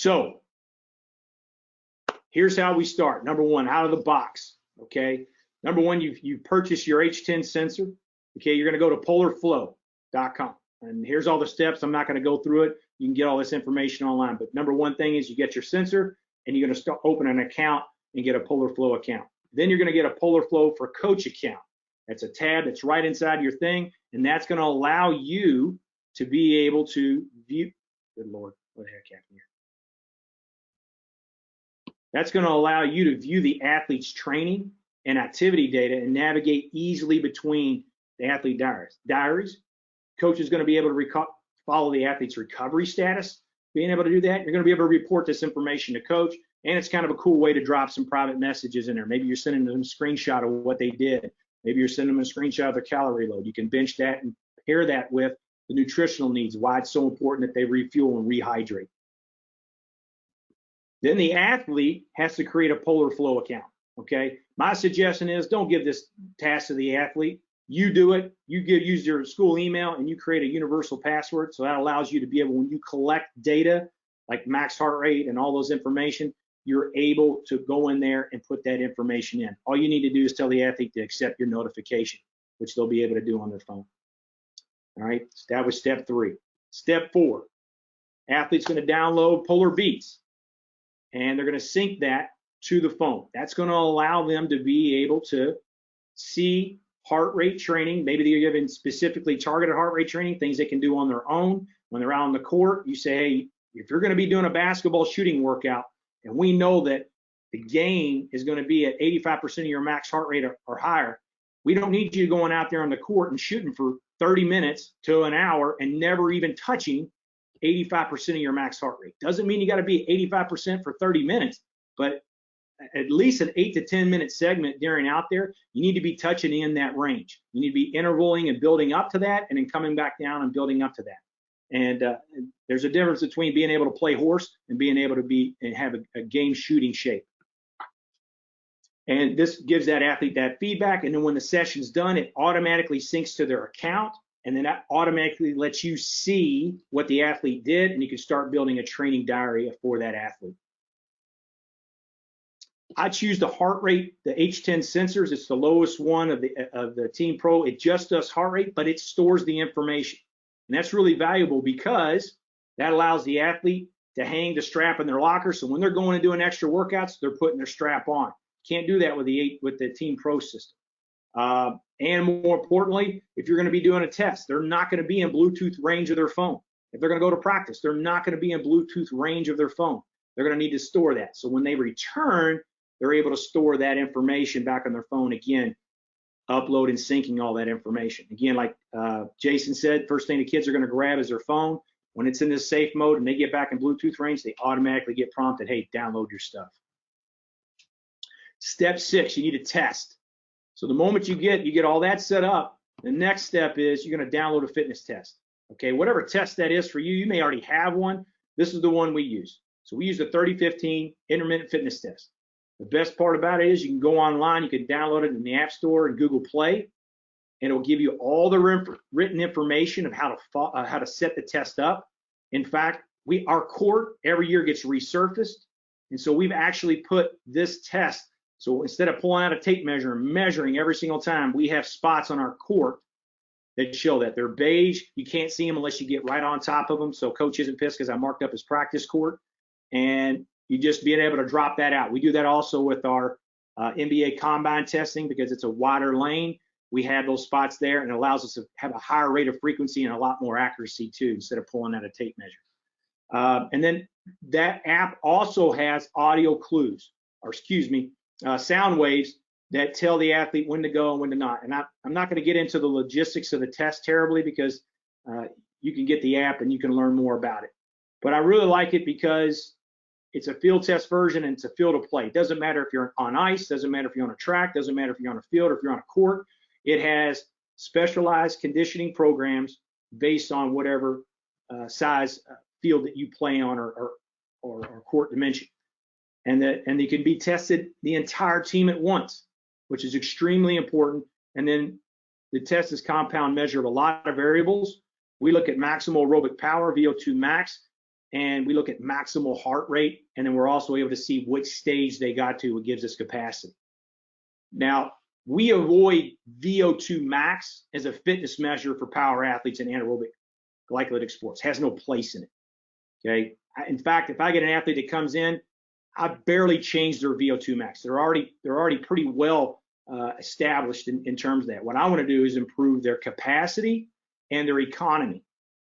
So here's how we start. Number one, out of the box, okay? Number one, you purchase your H10 sensor, okay? You're gonna go to polarflow.com. And here's all the steps. I'm not gonna go through it. You can get all this information online. But number one thing is you get your sensor and you're gonna start open an account and get a PolarFlow account. Then you're gonna get a PolarFlow for Coach account. That's a tab that's right inside your thing, and that's gonna allow you to be able to view, good Lord, what the heck happened here? That's gonna allow you to view the athlete's training and activity data and navigate easily between the athlete diaries. Coach is gonna be able to follow the athlete's recovery status. Being able to do that, you're gonna be able to report this information to Coach, and it's kind of a cool way to drop some private messages in there. Maybe you're sending them a screenshot of what they did. Maybe you're sending them a screenshot of their calorie load. You can bench that and pair that with the nutritional needs, why it's so important that they refuel and rehydrate. Then the athlete has to create a PolarFlow account, okay? My suggestion is don't give this task to the athlete. You do it, use your school email and you create a universal password. So that allows you to be able, when you collect data like max heart rate and all those information, you're able to go in there and put that information in. All you need to do is tell the athlete to accept your notification, which they'll be able to do on their phone. All right, so that was step 3. Step 4, athlete's gonna download Polar Beats and they're gonna sync that to the phone. That's gonna allow them to be able to see heart rate training. Maybe they're given specifically targeted heart rate training, things they can do on their own. When they're out on the court, you say, hey, if you're gonna be doing a basketball shooting workout, and we know that the gain is gonna be at 85% of your max heart rate or higher, we don't need you going out there on the court and shooting for 30 minutes to an hour and never even touching 85% of your max heart rate. Doesn't mean you gotta be 85% for 30 minutes, but at least an 8 to 10 minute segment during out there, you need to be touching in that range. You need to be intervaling and building up to that and then coming back down and building up to that. And there's a difference between being able to play horse and being able to be and have a game shooting shape. And this gives that athlete that feedback. And then when the session's done, it automatically syncs to their account. And then that automatically lets you see what the athlete did. And you can start building a training diary for that athlete. I choose the heart rate, the H10 sensors. It's the lowest one of the Team Pro. It just does heart rate, but it stores the information. And that's really valuable because that allows the athlete to hang the strap in their locker. So when they're going and doing extra workouts, they're putting their strap on. Can't do that with the Team Pro system. And more importantly, if you're going to be doing a test, they're not going to be in Bluetooth range of their phone. If they're going to go to practice, they're not going to be in Bluetooth range of their phone. They're going to need to store that. So when they return, they're able to store that information back on their phone again, upload and syncing all that information. Again, like Jason said, first thing the kids are going to grab is their phone. When it's in this safe mode and they get back in Bluetooth range, they automatically get prompted, hey, download your stuff. Step 6, you need to test. So the moment you get all that set up, the next step is you're going to download a fitness test. Okay, whatever test that is for you, you may already have one. This is the one we use. So we use the 30-15 intermittent fitness test. The best part about it is you can go online, you can download it in the App Store and Google Play, and it will give you all the written information of how to set the test up. In fact, our court every year gets resurfaced, and so we've actually put this test. So instead of pulling out a tape measure and measuring every single time, we have spots on our court that show that they're beige. You can't see them unless you get right on top of them. So coach isn't pissed because I marked up his practice court, and you just being able to drop that out. We do that also with our NBA combine testing because it's a wider lane. We have those spots there, and it allows us to have a higher rate of frequency and a lot more accuracy too, instead of pulling out a tape measure. And then that app also has audio clues, or excuse me, sound waves that tell the athlete when to go and when to not. And I'm not going to get into the logistics of the test terribly because you can get the app and you can learn more about it. But I really like it because it's a field test version and it's a field of play. It doesn't matter if you're on ice, doesn't matter if you're on a track, doesn't matter if you're on a field or if you're on a court. It has specialized conditioning programs based on whatever size field that you play on or court dimension. And they can be tested the entire team at once, which is extremely important. And then the test is compound measure of a lot of variables. We look at maximal aerobic power, VO2 max, and we look at maximal heart rate, and then we're also able to see which stage they got to, what gives us capacity. Now, we avoid VO2 max as a fitness measure for power athletes and anaerobic glycolytic sports. It has no place in it. Okay. In fact, if I get an athlete that comes in, I barely change their VO2 max. They're already pretty well established in terms of that. What I want to do is improve their capacity and their economy,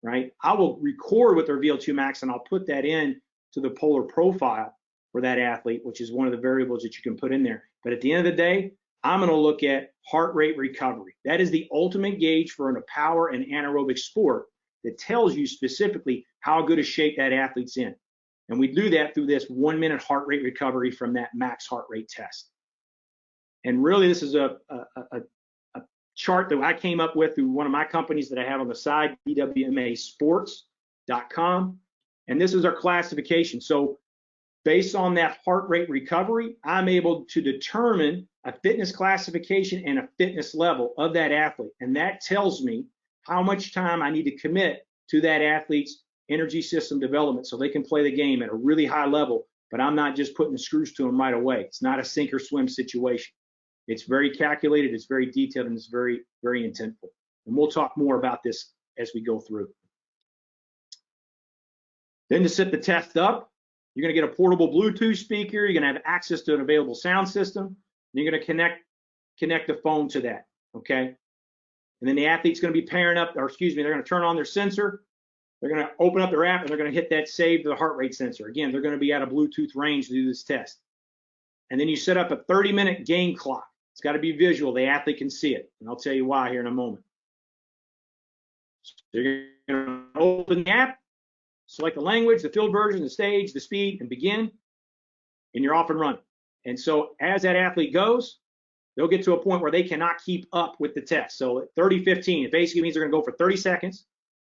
right? I will record with their VO2 max, and I'll put that in to the polar profile for that athlete, which is one of the variables that you can put in there. But at the end of the day, I'm going to look at heart rate recovery. That is the ultimate gauge for a power and anaerobic sport that tells you specifically how good a shape that athlete's in. And we do that through this 1 minute heart rate recovery from that max heart rate test. And really, this is a chart that I came up with through one of my companies that I have on the side, DWMAsports.com. And this is our classification. So based on that heart rate recovery, I'm able to determine a fitness classification and a fitness level of that athlete. And that tells me how much time I need to commit to that athlete's energy system development so they can play the game at a really high level, but I'm not just putting the screws to them right away. It's not a sink or swim situation. It's very calculated, it's very detailed, and it's very, very intentful. And we'll talk more about this as we go through. Then to set the test up, you're going to get a portable Bluetooth speaker. You're going to have access to an available sound system. And you're going to connect the phone to that, okay? And then the athlete's going to be pairing up, or excuse me, they're going to turn on their sensor. They're going to open up their app, and they're going to hit that save to the heart rate sensor. Again, they're going to be at a Bluetooth range to do this test. And then you set up a 30-minute game clock. It's got to be visual. The athlete can see it. And I'll tell you why here in a moment. So you're going to open the app, select the language, the field version, the stage, the speed, and begin. And you're off and running. And so as that athlete goes, they'll get to a point where they cannot keep up with the test. So at 30-15, it basically means they're going to go for 30 seconds,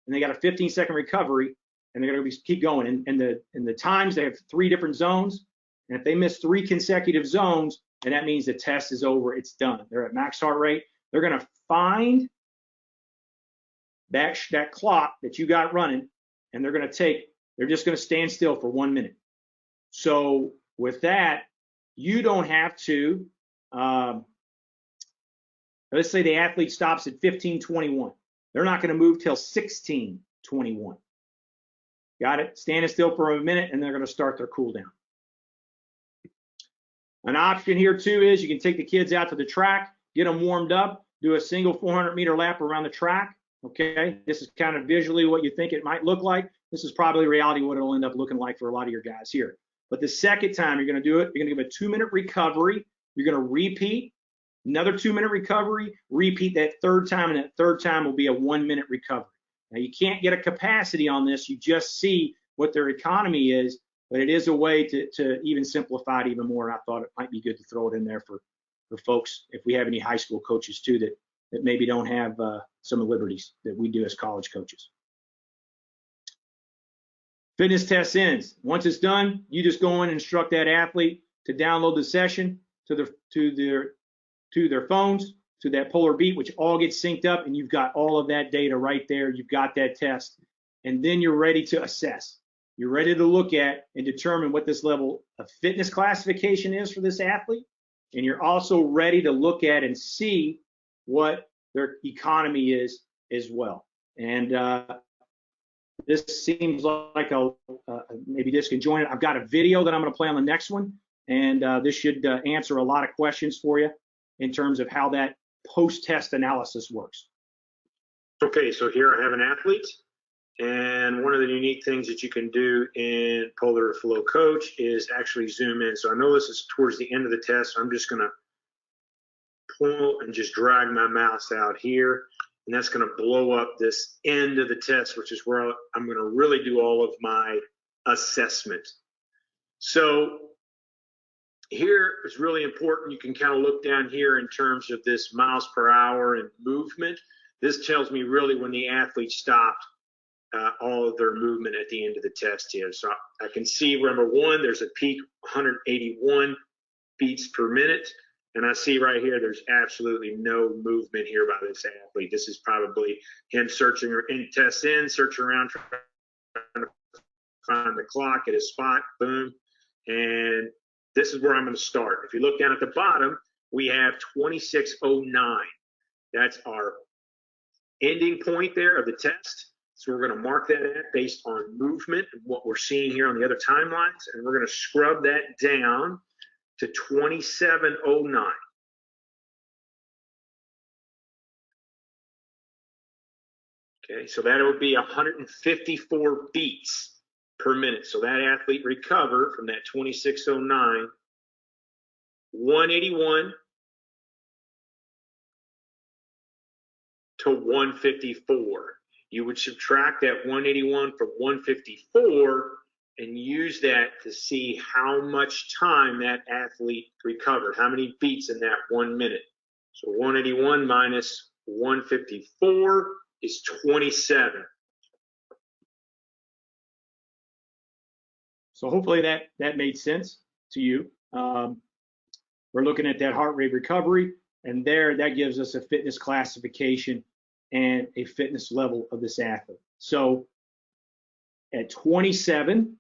and they got a 15-second recovery, and they're going to keep going. And the times, they have 3 different zones. And if they miss 3 consecutive zones, then that means the test is over. It's done. They're at max heart rate. They're going to find that clock that you got running, and they're just going to stand still for 1 minute. So with that, you don't have to, let's say the athlete stops at 15:21. They're not going to move till 16:21. Got it? Standing still for a minute, and they're going to start their cool down. An option here too is you can take the kids out to the track, get them warmed up, do a single 400-meter lap around the track. Okay, this is kind of visually what you think it might look like. This is probably reality what it'll end up looking like for a lot of your guys here. But the second time you're going to do it, you're going to give a 2-minute recovery. You're going to repeat another 2-minute recovery, repeat that third time, and that third time will be a 1-minute recovery. Now you can't get a capacity on this. You just see what their economy is, but it is a way to even simplify it even more. And I thought it might be good to throw it in there for folks, if we have any high school coaches too that maybe don't have some of the liberties that we do as college coaches. Fitness test ends. Once it's done, you just go in and instruct that athlete to download the session to their phones, to that Polar Beat, which all gets synced up, and you've got all of that data right there. You've got that test, and then you're ready to assess. You're ready to look at and determine what this level of fitness classification is for this athlete, and you're also ready to look at and see what their economy is as well. And this seems like maybe this can join it. I've got a video that I'm going to play on the next one, and this should answer a lot of questions for you in terms of how that post-test analysis works. Okay, so here I have an athlete, and one of the unique things that you can do in Polar Flow Coach is actually zoom in. So I know this is towards the end of the test, so I'm just going to pull and just drag my mouse out here, and that's going to blow up this end of the test, which is where I'm going to really do all of my assessment. So here is really important. You can kind of look down here in terms of this miles per hour and movement. This tells me really when the athlete stopped all of their movement at the end of the test here. So I can see, number one, there's a peak 181 beats per minute. And I see right here, there's absolutely no movement here by this athlete. This is probably him searching in test in, searching around, trying to find the clock at a spot, boom. And this is where I'm going to start. If you look down at the bottom, we have 26:09. That's our ending point there of the test. So we're going to mark that at based on movement and what we're seeing here on the other timelines. And we're going to scrub that down to 27:09. Okay, so that would be 154 beats per minute. So that athlete recovered from that 26:09, 181 to 154. You would subtract that 181 from 154 and use that to see how much time that athlete recovered, how many beats in that 1 minute. So 181 minus 154 is 27. So hopefully that made sense to you. We're looking at that heart rate recovery, and that gives us a fitness classification and a fitness level of this athlete. So at 27,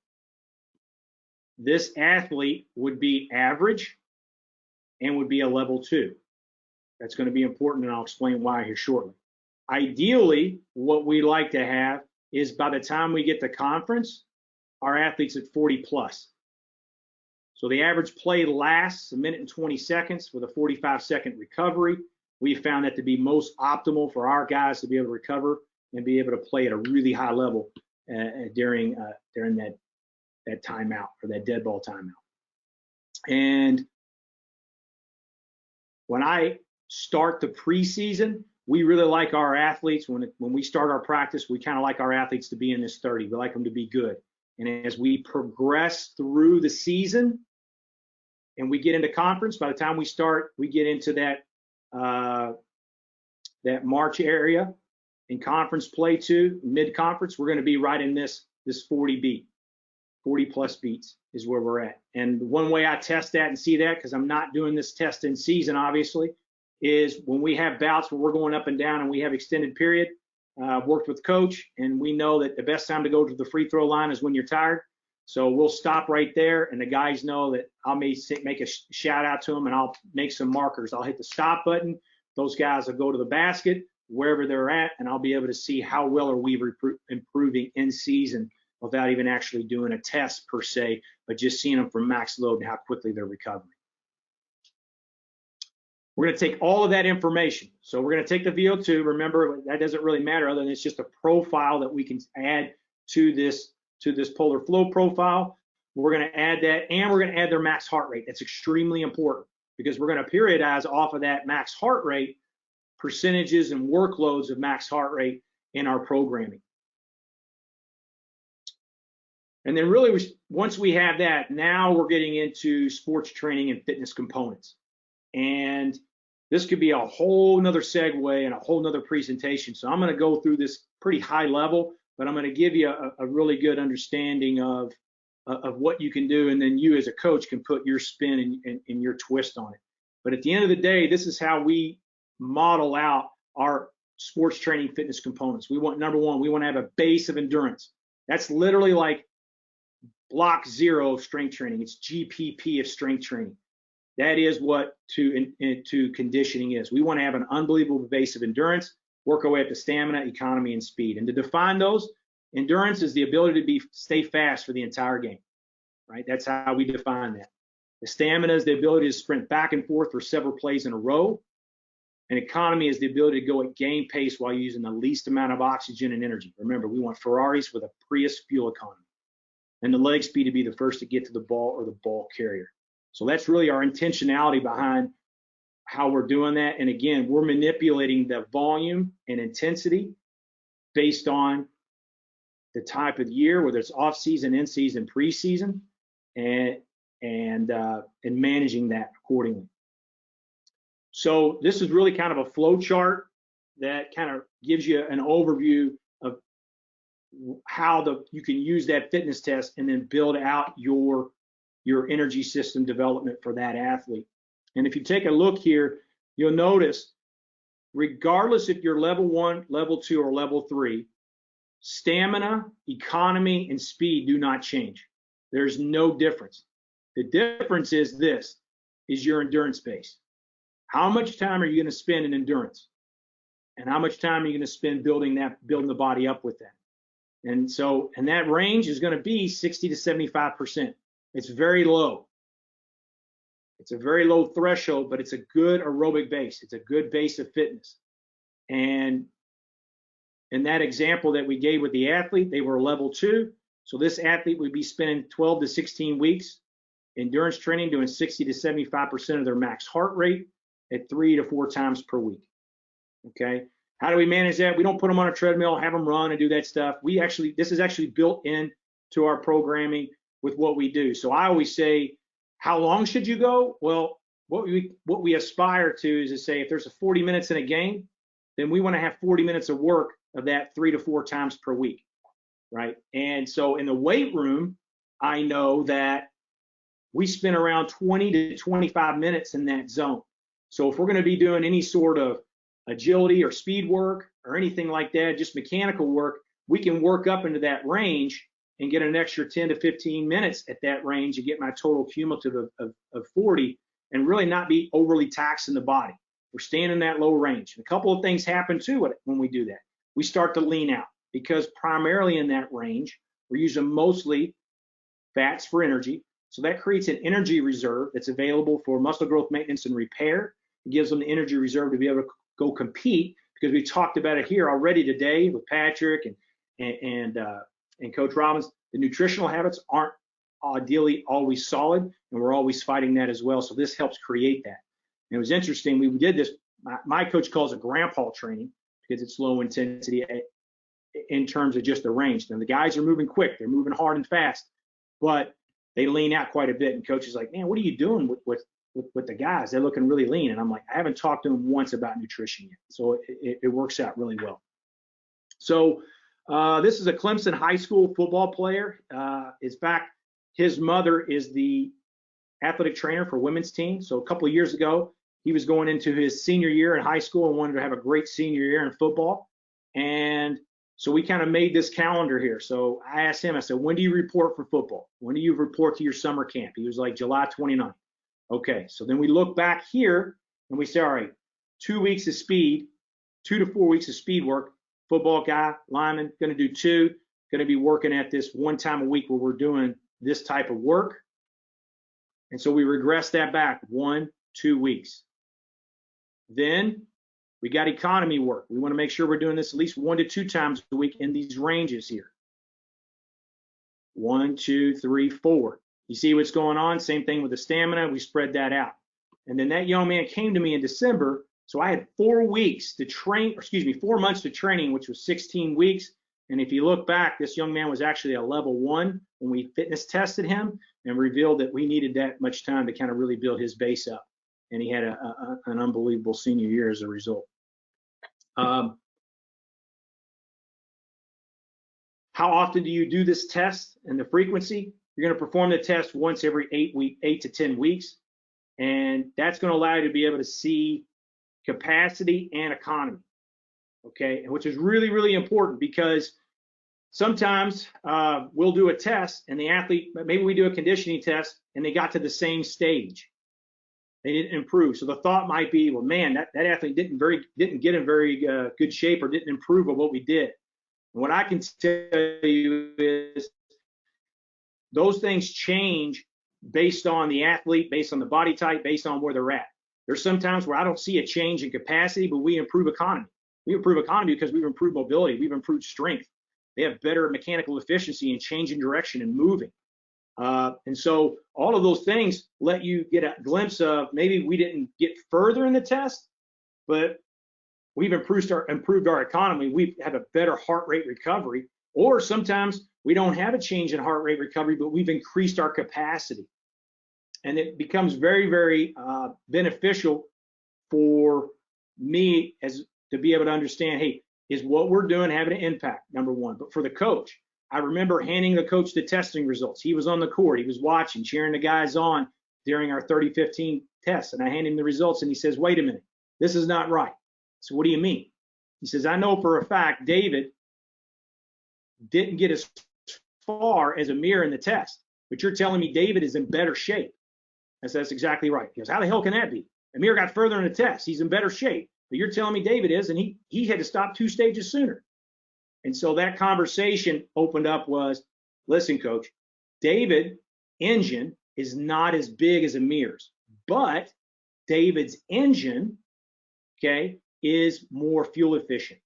this athlete would be average and would be a level 2. That's going to be important, and I'll explain why here shortly. Ideally, what we like to have is by the time we get to conference, our athletes at 40 plus. So the average play lasts 1 minute and 20 seconds with a 45-second recovery. We found that to be most optimal for our guys to be able to recover and be able to play at a really high level during that timeout, or that dead ball timeout. And when I start the preseason, we really like our athletes. When we start our practice, we kind of like our athletes to be in this 30. We like them to be good. And as we progress through the season and we get into conference, by the time we get into that March area in conference play 2, mid-conference, we're going to be right in this 40 beat. 40 plus beats is where we're at. And one way I test that and see that, because I'm not doing this test in season, obviously, is when we have bouts where we're going up and down and we have extended period. I've worked with coach, and we know that the best time to go to the free throw line is when you're tired. So we'll stop right there, and the guys know that I may make a shout out to them, and I'll make some markers. I'll hit the stop button. Those guys will go to the basket wherever they're at, and I'll be able to see how well are we improving in season without even actually doing a test per se, but just seeing them from max load and how quickly they're recovering. We're going to take all of that information. So we're going to take the VO2. Remember, that doesn't really matter other than it's just a profile that we can add to this polar flow profile. We're going to add that, and we're going to add their max heart rate. That's extremely important because we're going to periodize off of that max heart rate percentages and workloads of max heart rate in our programming. And then really, once we have that, now we're getting into sports training and fitness components. And this could be a whole nother segue and a whole nother presentation. So I'm going to go through this pretty high level, but I'm going to give you a really good understanding of what you can do. And then you as a coach can put your spin and your twist on it. But at the end of the day, this is how we model out our sports training fitness components. We want, number one, we want to have a base of endurance. That's literally like block 0 of strength training. It's GPP of strength training. That is what to conditioning is. We want to have an unbelievable base of endurance, work our way up to stamina, economy, and speed. And to define those, endurance is the ability to stay fast for the entire game, right? That's how we define that. The stamina is the ability to sprint back and forth for several plays in a row. And economy is the ability to go at game pace while using the least amount of oxygen and energy. Remember, we want Ferraris with a Prius fuel economy. And the leg speed to be the first to get to the ball or the ball carrier. So that's really our intentionality behind how we're doing that. And again, we're manipulating the volume and intensity based on the type of year, whether it's off season, in season, preseason, and managing that accordingly. So this is really kind of a flow chart that kind of gives you an overview of how you can use that fitness test and then build out your energy system development for that athlete. And if you take a look here, you'll notice, regardless if you're level 1, level 2, or level 3, stamina, economy, and speed do not change. There's no difference. The difference is this, is your endurance base. How much time are you going to spend in endurance? And how much time are you going to spend building the body up with that? And so, and that range is going to be 60 to 75%. It's very low. It's a very low threshold, but it's a good aerobic base. It's a good base of fitness. And in that example that we gave with the athlete, they were level 2. So this athlete would be spending 12 to 16 weeks endurance training, doing 60 to 75% of their max heart rate at 3 to 4 times per week. Okay. How do we manage that? We don't put them on a treadmill, have them run and do that stuff. This is actually built into our programming with what we do. So I always say, how long should you go? Well, what we aspire to is to say, if there's 40 minutes in a game, then we want to have 40 minutes of work of that 3 to 4 times per week, right? And so in the weight room, I know that we spend around 20 to 25 minutes in that zone. So if we're going to be doing any sort of agility or speed work or anything like that, just mechanical work, we can work up into that range and get an extra 10 to 15 minutes at that range and get my total cumulative of 40 and really not be overly taxing the body. We're staying in that low range. And a couple of things happen to it when we do that. We start to lean out because primarily in that range, we're using mostly fats for energy. So that creates an energy reserve that's available for muscle growth, maintenance, and repair. It gives them the energy reserve to be able to go compete, because we talked about it here already today with Patrick and Coach Robbins. The nutritional habits aren't ideally always solid, and we're always fighting that as well. So this helps create that. And it was interesting. We did this. My coach calls it grandpa training because it's low intensity in terms of just the range. And the guys are moving quick. They're moving hard and fast, but they lean out quite a bit. And coach is like, man, what are you doing with the guys? They're looking really lean. And I'm like, I haven't talked to them once about nutrition yet. So it works out really well. So this is a Clemson high school football player. In fact, his mother is the athletic trainer for women's team. So a couple of years ago, he was going into his senior year in high school and wanted to have a great senior year in football. And so we kind of made this calendar here. So I asked him, I said, when do you report for football? When do you report to your summer camp? He was like, July 29th. Okay, so then we look back here and we say, all right, 2 weeks of speed, 2 to 4 weeks of speed work. Football guy, lineman, going to do 2, going to be working at this 1 time a week where we're doing this type of work. And so we regress that back 1, 2 weeks. Then we got economy work. We want to make sure we're doing this at least 1 to 2 times a week in these ranges here. 1, 2, 3, 4. You see what's going on? Same thing with the stamina. We spread that out. And then that young man came to me in December. So I had 4 weeks to train, 4 months to training, which was 16 weeks. And if you look back, this young man was actually a level 1 when we fitness tested him and revealed that we needed that much time to kind of really build his base up. And he had an unbelievable senior year as a result. How often do you do this test and the frequency? You're going to perform the test once every 8 to 10 weeks. And that's going to allow you to be able to see capacity and economy. Okay, which is really, really important, because sometimes we'll do a test and the athlete, maybe we do a conditioning test and they got to the same stage. They didn't improve. So the thought might be, well, man, that athlete didn't get in very good shape or didn't improve on what we did. And what I can tell you is those things change based on the athlete, based on the body type, based on where they're at. There's some times where I don't see a change in capacity, but we improve economy. We improve economy because we've improved mobility, we've improved strength. They have better mechanical efficiency in changing direction and moving. And so all of those things let you get a glimpse of, maybe we didn't get further in the test, but we've improved our economy. We have a better heart rate recovery, or sometimes we don't have a change in heart rate recovery, but we've increased our capacity. And it becomes very, very beneficial for me to be able to understand, hey, is what we're doing having an impact, number one. But for the coach, I remember handing the coach the testing results. He was on the court, he was watching, cheering the guys on during our 30-15 test. And I handed him the results and he says, wait a minute, this is not right. So what do you mean? He says, I know for a fact, David didn't get as far as Amir in the test, but you're telling me David is in better shape. I said, that's exactly right. He goes, how the hell can that be? Amir got further in the test. He's in better shape. But you're telling me David is, and he had to stop 2 stages sooner. And so that conversation opened up was, listen, coach, David's engine is not as big as Amir's, but David's engine, okay, is more fuel efficient.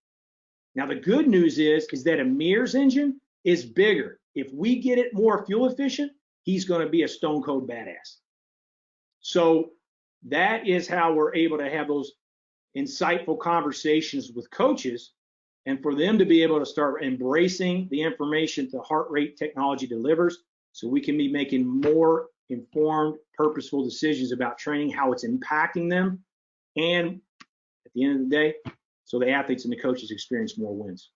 Now, the good news is that Amir's engine is bigger. If we get it more fuel efficient, he's going to be a stone cold badass. So that is how we're able to have those insightful conversations with coaches, and for them to be able to start embracing the information the heart rate technology delivers, so we can be making more informed, purposeful decisions about training, how it's impacting them, and at the end of the day, so the athletes and the coaches experience more wins.